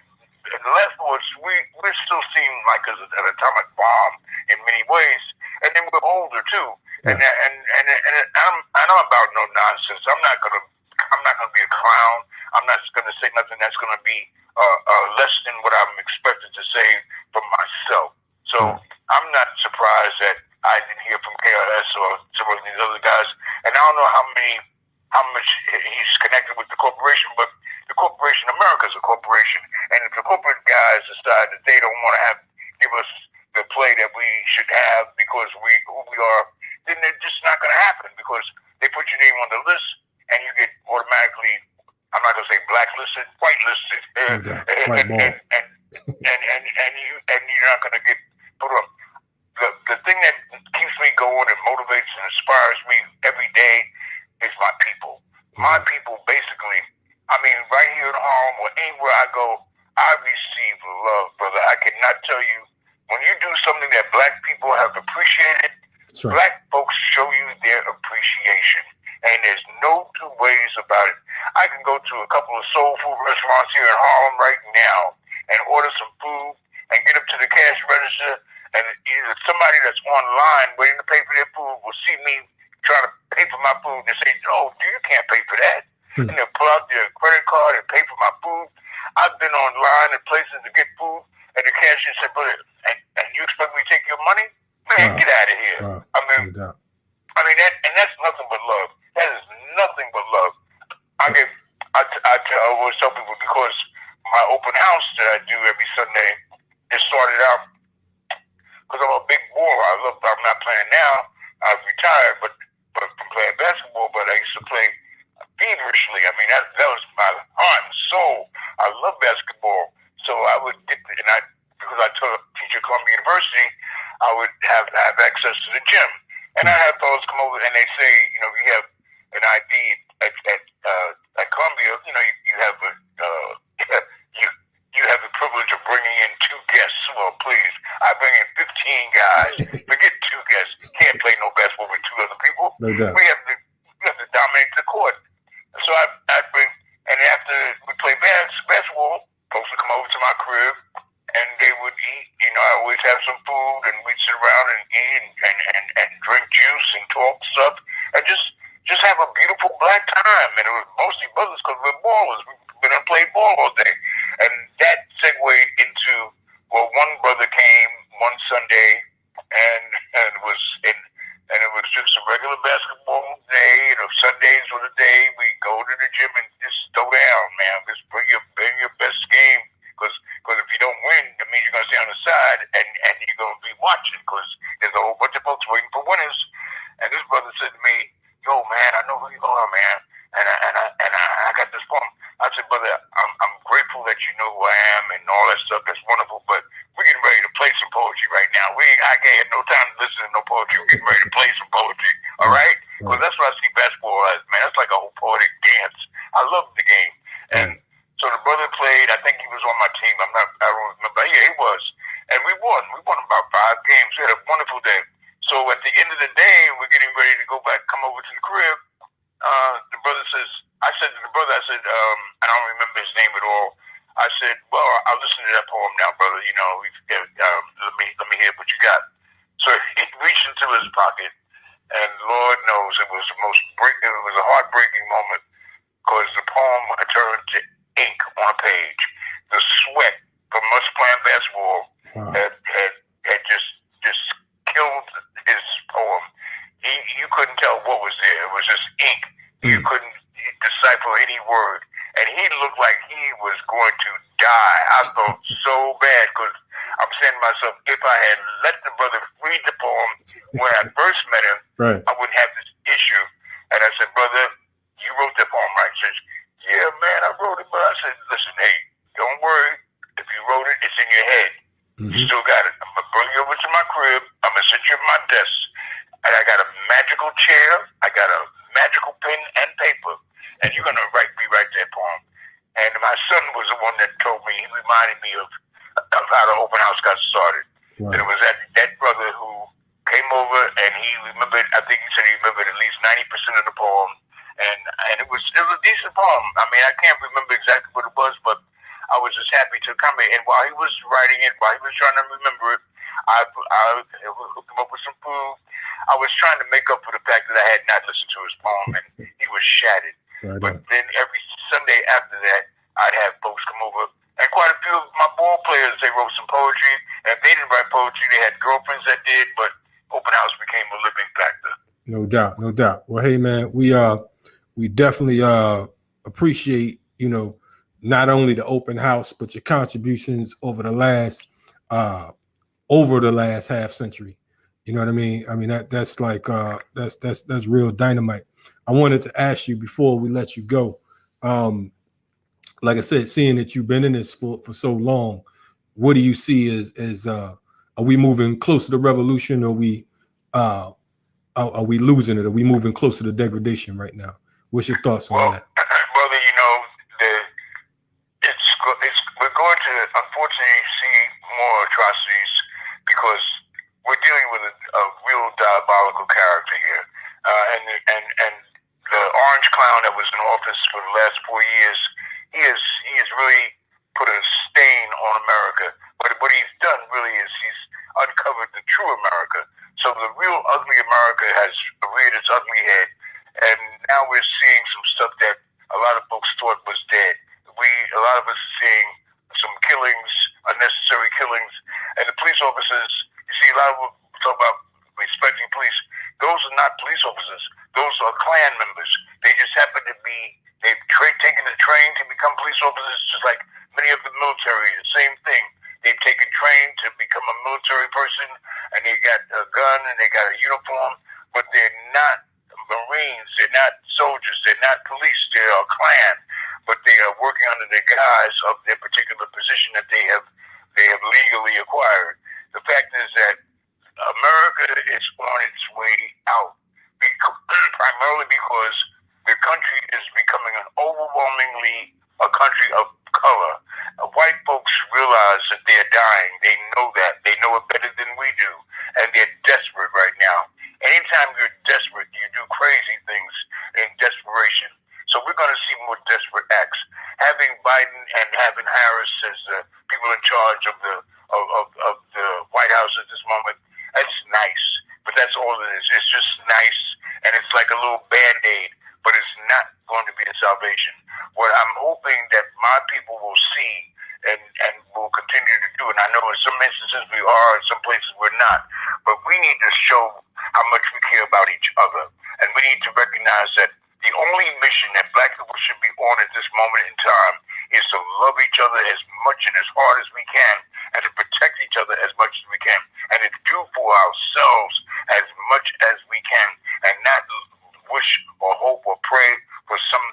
the Last Poets, we're still seen like as an atomic bomb in many ways. And then we're older too. And I know about no nonsense. I'm not gonna be a clown. I'm not gonna say nothing that's gonna be less than what I'm expected to say from myself. So I'm not surprised that I didn't hear from KRS or some of these other guys. And I don't know how much he's connected with the corporation, but the corporation, America's a corporation. And if the corporate guys decide that they don't want to give us the play that we should have because who we are, then it's just not going to happen because they put your name on the list and you get automatically, I'm not going to say blacklisted, whitelisted. And you're not going to get put up. The thing that keeps me going and motivates and inspires me every day is my people. My people, basically, I mean, right here in Harlem or anywhere I go, I receive love, brother. I cannot tell you, when you do something that black people have appreciated, black folks show you their appreciation. And there's no two ways about it. I can go to a couple of soul food restaurants here in Harlem right now and order some food and get up to the cash register, and either somebody that's online waiting to pay for their food will see me trying to pay for my food and say, "Oh, you can't pay for that." And they'll pull out their credit card and pay for my food. I've been online at places to get food, and the cashier said, "But and you expect me to take your money? Man, get out of here." I mean, that's nothing but love. That is nothing but love. I always tell people, because my open house that I do every Sunday, it started out because I'm a big baller. I'm not playing now. I've retired, but from playing basketball. But I used to play feverishly. I mean, that was my heart and soul. I love basketball, so I would because I teach at Columbia University, I would have access to the gym, and I have fellows come over and they say, you know, you have an ID at Columbia, you know, you have you have the privilege of bringing in 2 guests. Well, please, I bring in 15 guys. Forget 2 guests. Can't play no basketball with 2 other people. No doubt. We have to dominate the court. So I bring, and after we play basketball, folks would come over to my crib and they would eat. You know, I always have some food, and we'd sit around and eat and drink juice and talk stuff and just just have a beautiful black time. And it was mostly brothers because we're ballers. We've been and played ball all day. And that segued into, well, one brother came one Sunday and it was just a regular basketball day. You know, Sundays were the day we go to the gym and just throw down, man. Just bring your best game. Because if you don't win, that means you're going to stay on the side and you're going to be watching because there's a whole bunch of folks waiting for winners. And this brother said to me, yo, man, I know who you are, man. And I got this poem. I said, brother, I'm grateful that you know who I am and all that stuff. That's wonderful. But we're getting ready to play some poetry right now. I ain't no time to listen to no poetry. We're getting ready to play some poetry. All right? Because that's what I see basketball as, man. That's like a whole poetic dance. I love the game. And so the brother played. I think he was on my team. I don't remember. Yeah, he was. And we won. We won about 5 games. We had a wonderful day. So at the end of the day, we're getting ready to go back, come over to the crib. The brother says, I said to the brother, I don't remember his name at all. I said, well, I'll listen to that poem now, brother. You know, let me hear what you got. So he reached into his pocket, and Lord knows it was it was a heartbreaking moment because the poem turned to ink on a page. The sweat from us playing basketball had just killed his poem. You couldn't tell what was there. It was just ink. You couldn't decipher any word. And he looked like he was going to die. I felt so bad because I'm saying to myself, if I had let the brother read the poem when I first met him, I wouldn't have this issue. And I said, brother, you wrote that poem, right? He says, yeah, man, I wrote it. But I said, listen, hey, don't worry. If you wrote it, it's in your head. You still got it. I'm going to bring you over to my crib. I'm going to sit you at my desk. And I got a magical chair. I got a magical pen and paper. And you're going to rewrite that poem. And my son was the one that told me, he reminded me of how the open house got started. And it was that brother who came over and he remembered, I think he said he remembered at least 90% of the poem. And it was a decent poem. I mean, I can't remember exactly what it was, but I was just happy to come in. And while he was writing it, while he was trying to remember it, I hooked him up with some food. I was trying to make up for the fact that I had not listened to his poem, and he was shattered. But then every Sunday after that, I'd have folks come over, and quite a few of my ball players, they wrote some poetry, and if they didn't write poetry, they had girlfriends that did, but open house became a living factor. No doubt, no doubt. Well, hey, man, we definitely appreciate, you know, not only the open house, but your contributions over the last half century. You know what I mean? I mean that's like that's real dynamite. I wanted to ask you before we let you go. Like I said, seeing that you've been in this for so long, what do you see as are we moving closer to revolution, or are we losing it? Are we moving closer to degradation right now? What's your thoughts on that? Brother, you know, we're going to unfortunately see more atrocities because we're dealing with a real diabolical character here, and the orange clown that was in office for the last 4 years, he has really put a stain on America. But what he's done really is he's uncovered the true America. So the real ugly America has reared its ugly head, and now we're seeing some stuff that a lot of folks thought was dead. A lot of us are seeing some killings, unnecessary killings, and the police officers. You see, a lot of people talk about respecting police. Those are not police officers. Those are Klan members. They just happen to be, they've taken the train to become police officers, just like many of the military, the same thing. They've taken train to become a military person, and they got a gun, and they got a uniform, but they're not Marines, they're not soldiers, they're not police, they are Klan, but they are working under the guise of their particular position that they have legally acquired. The fact is that America is on its way out, primarily because the country is becoming an overwhelmingly a country of color. White folks realize that they're dying. They know that. They know it better than we do, and they're desperate right now. Anytime you're desperate, you do crazy things in desperation. So we're going to see more desperate acts. Having Biden and having Harris as the people in charge of the White House at this moment, that's nice. But that's all it is. It's just nice. and it's like a little Band-Aid, but it's not going to be a salvation. What I'm hoping that my people will see and will continue to do, and I know in some instances we are, in some places we're not, but we need to show how much we care about each other, and we need to recognize that the only mission that Black people should be on at this moment in time is to love each other as much and as hard as we can, and to protect each other as much as we can, and to do for ourselves as much as we can, and not wish or hope or pray for some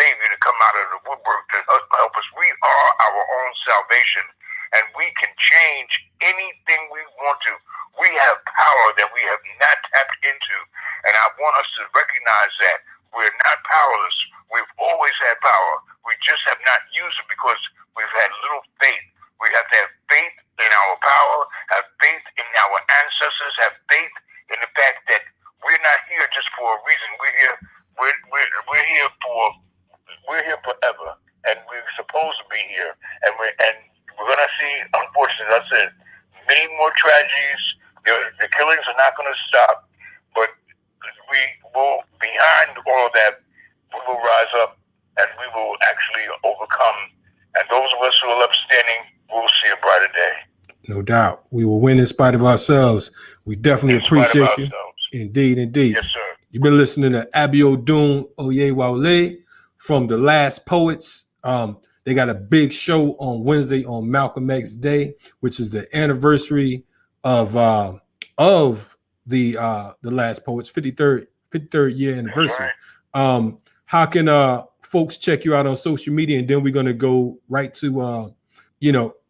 savior to come out of the woodwork to help us. We are our own salvation, and we can change anything we want to. We have power that we have not tapped into, and I want us to recognize that we're not powerless. We've always had power. We just have not used it because we've had little faith. We have to have faith in our power, have faith in our ancestors, have faith in the fact that we're not here just for a reason. We're here. We're here forever, and we're supposed to be here. And we're gonna see, unfortunately, I said, many more tragedies. The killings are not gonna stop, but we will, behind all of that, we will rise up and we will actually overcome. And those of us who are left standing will see a brighter day. No doubt. We will win in spite of ourselves. We definitely appreciate you. Indeed, indeed. Yes, sir. You've been listening to Abiodun Oyewole from The Last Poets. They got a big show on Wednesday on Malcolm X Day, which is the anniversary of the Last Poets 53rd year anniversary. Right. How can folks check you out on social media? And then we're gonna go right to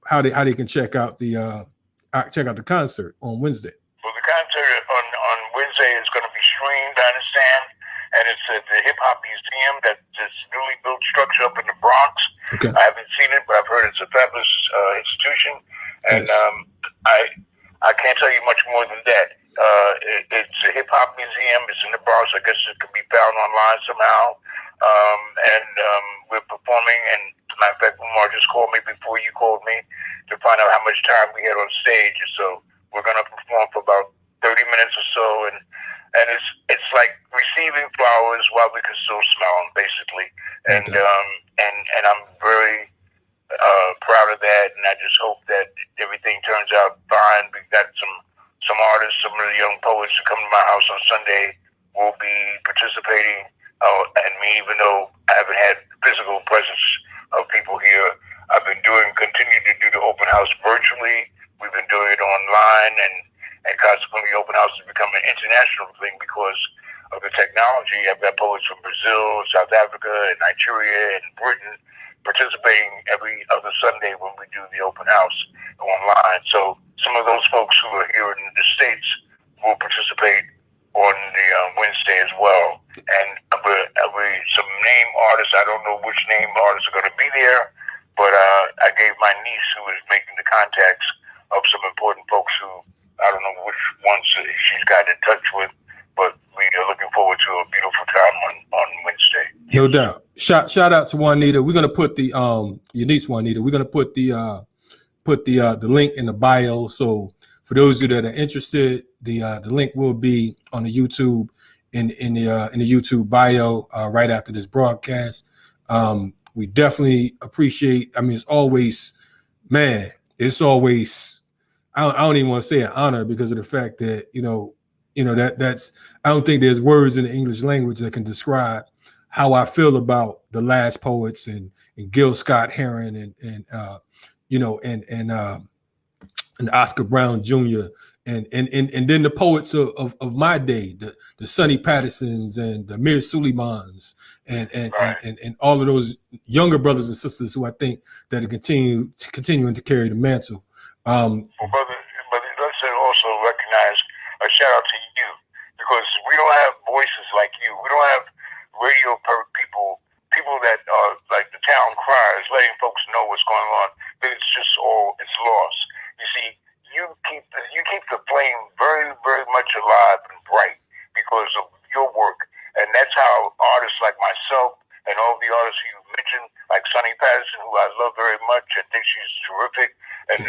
how they can check out the concert on Wednesday. Well, the concert on Wednesday is going to be streamed, I understand, and it's at the Hip Hop Museum, this newly built structure up in the Bronx. Okay. I haven't seen it, but I've heard it's a fabulous institution, and yes. I can't tell you much more than that. It's a Hip Hop Museum. It's in the Bronx. I guess it can be found online somehow, and we're performing. And as a matter of fact, Umar just called me before you called me to find out how much time we had on stage. So we're going to perform for about 30 minutes or so, and it's like receiving flowers while we can still smell them, basically. And I'm very proud of that, and I just hope that everything turns out fine. We've got some artists, some of the young poets who come to my house on Sunday will be participating, and me, even though I haven't had physical presence of people here, I've been continue to do the open house virtually. We've been doing it online, and consequently, the open house has become an international thing because of the technology. I've got poets from Brazil, South Africa, and Nigeria, and Britain participating every other Sunday when we do the open house online. So some of those folks who are here in the States will participate on the Wednesday as well. And some name artists, I don't know which name artists are going to be there, but I gave my niece, who is making the contacts of some important folks who, I don't know which ones she's got in touch with, but we are looking forward to a beautiful time on Wednesday. No doubt. Shout out to Juanita. We're gonna put the your niece Juanita. We're gonna put the link in the bio. So for those of you that are interested, the link will be on the YouTube in the YouTube bio right after this broadcast. We definitely appreciate. I mean, it's always, it's always. I don't even want to say an honor because of the fact that that's. I don't think there's words in the English language that can describe how I feel about the Last Poets and Gil Scott-Heron and Oscar Brown Jr. and then the poets of my day, the Sonny Pattersons and the Mir Suleimans and all of those younger brothers and sisters who I think that are continuing to carry the mantle. Well, brother, let's also recognize a shout out to you, because we don't have voices like you. We don't have radio people that are like the town criers, letting folks know what's going on. It's lost. You see, you keep the flame very, very much alive and bright because of your work, and that's how artists like myself and all the artists you mentioned, like Sonny Patterson, who I love very much, I think she's terrific, and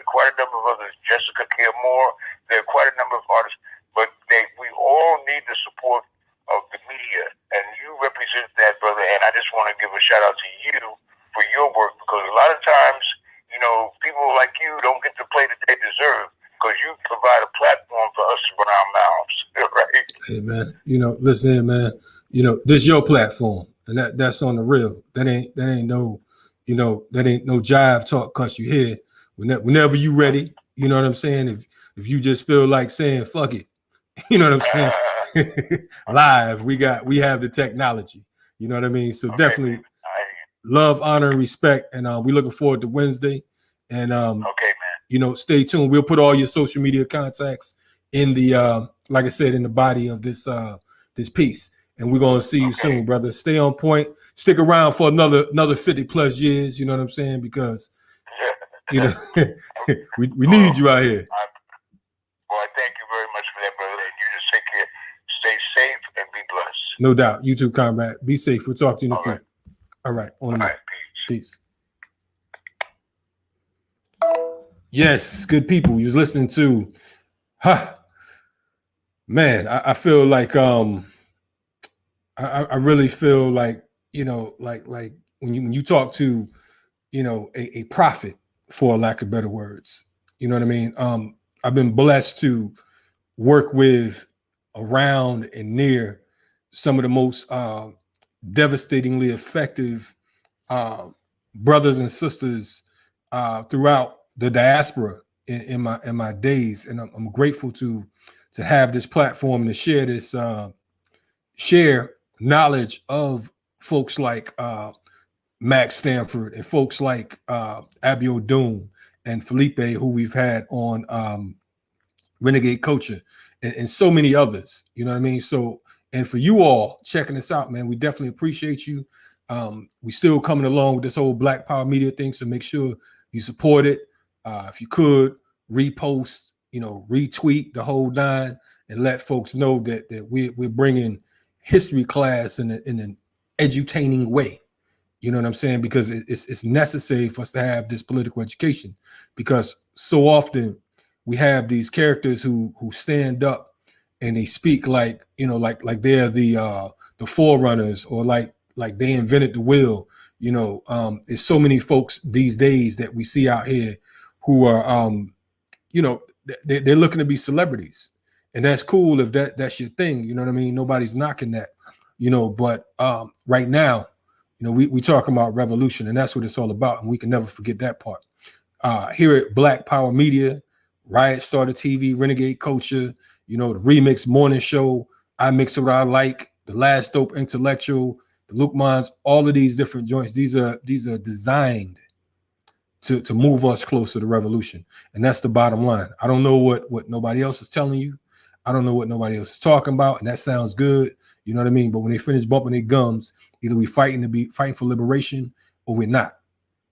quite a number of others, Jessica Care Moore, there are quite a number of artists, but that we all need the support of the media, and you represent that, brother. And I just want to give a shout out to you for your work, because a lot of times, you know, people like you don't get the play that they deserve, because you provide a platform for us to run our mouths, right? Hey man, you know, listen, man. You know, this your platform, and that's on the real. That ain't no, you know, that ain't no jive talk. Cause you here whenever you ready. You know what I'm saying? If you just feel like saying fuck it, you know what I'm saying? Live, we have the technology. You know what I mean? So Okay, definitely love, honor, and respect, and we looking forward to Wednesday. And okay, man. you know, stay tuned. We'll put all your social media contacts in the like I said, in the body of this this piece. And we're gonna see you soon, brother. Stay on point. Stick around for another 50 plus years, you know what I'm saying? Because you know we need you out here. Well, thank you very much for that, brother. And you just take care. Stay safe and be blessed. No doubt. You too, comrade. Be safe. We'll talk to you in the future. All right. On the peace. Yes, good people. You was listening to man, I feel like I really feel like, you know, like when you talk to, you know, a prophet, for lack of better words, you know what I mean? I've been blessed to work with, around, and near some of the most devastatingly effective brothers and sisters throughout the diaspora in my days, and I'm grateful to have this platform to share this share knowledge of folks like Max Stanford and folks like Abiodun and Felipe, who we've had on Renegade Culture, and so many others. You know what I mean? So, and for you all checking this out, man, we definitely appreciate you. We still coming along with this whole Black Power Media thing, so make sure you support it. If you could repost, you know, retweet the whole nine, and let folks know that we're bringing history class in an edutaining way. You know what I'm saying? Because it's necessary for us to have this political education, because so often we have these characters who stand up and they speak like, you know, like they're the forerunners, or like they invented the wheel. You know, there's so many folks these days that we see out here who are, you know, they're looking to be celebrities, and that's cool if that's your thing. You know what I mean? Nobody's knocking that, you know, but right now, you know, we talking about revolution, and that's what it's all about, and we can never forget that part. Here at Black Power Media, Riot started TV, Renegade Culture, you know, the Remix Morning Show, I Mix It What I Like, The Last Dope Intellectual, the Luke Mines, all of these different joints, these are designed to move us closer to revolution. And that's the bottom line. I don't know what nobody else is telling you. I don't know what nobody else is talking about, and that sounds good. You know what I mean? But when they finish bumping their gums, either we fighting for liberation, or we're not.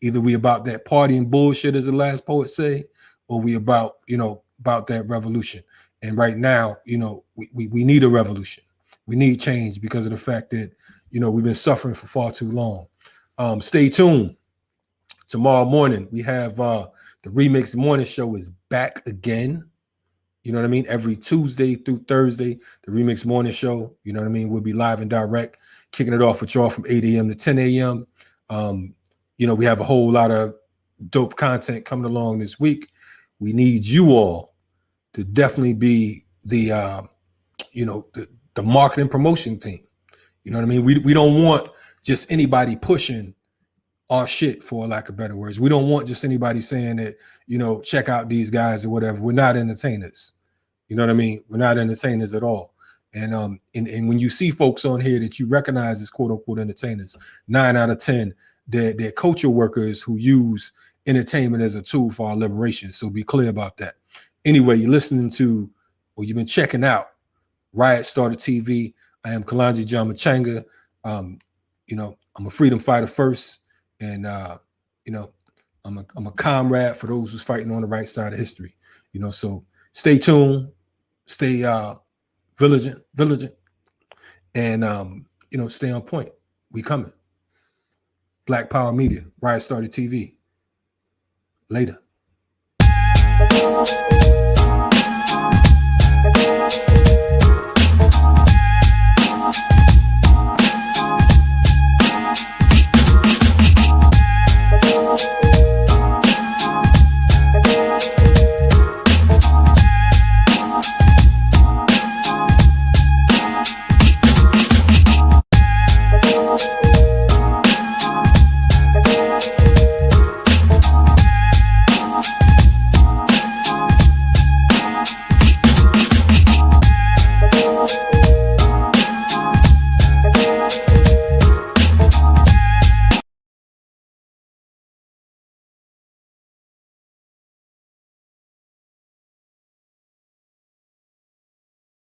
Either we about that party and bullshit, as the last poet say, or we about, you know, about that revolution. And right now, you know, we need a revolution. We need change, because of the fact that, you know, we've been suffering for far too long. Stay tuned. Tomorrow morning, we have the Remix Morning Show is back again. You know what I mean? Every Tuesday through Thursday, the Remix Morning Show, you know what I mean? We'll be live and direct, kicking it off with y'all from 8 a.m. to 10 a.m. You know, we have a whole lot of dope content coming along this week. We need you all to definitely be the, you know, the marketing promotion team. You know what I mean? We don't want just anybody pushing our shit, for lack of better words. We don't want just anybody saying that, you know, check out these guys or whatever. We're not entertainers. You know what I mean? We're not entertainers at all. And when you see folks on here that you recognize as quote unquote entertainers, 9 out of 10, they're culture workers who use entertainment as a tool for our liberation. So be clear about that. Anyway, you're listening to, or you've been checking out Riot Started TV. I am Changa. You know, I'm a freedom fighter first, and you know, I'm a comrade for those who's fighting on the right side of history. You know, so stay tuned, stay vigilant, and you know, stay on point. We coming. Black Power Media, Riot Started TV. Later.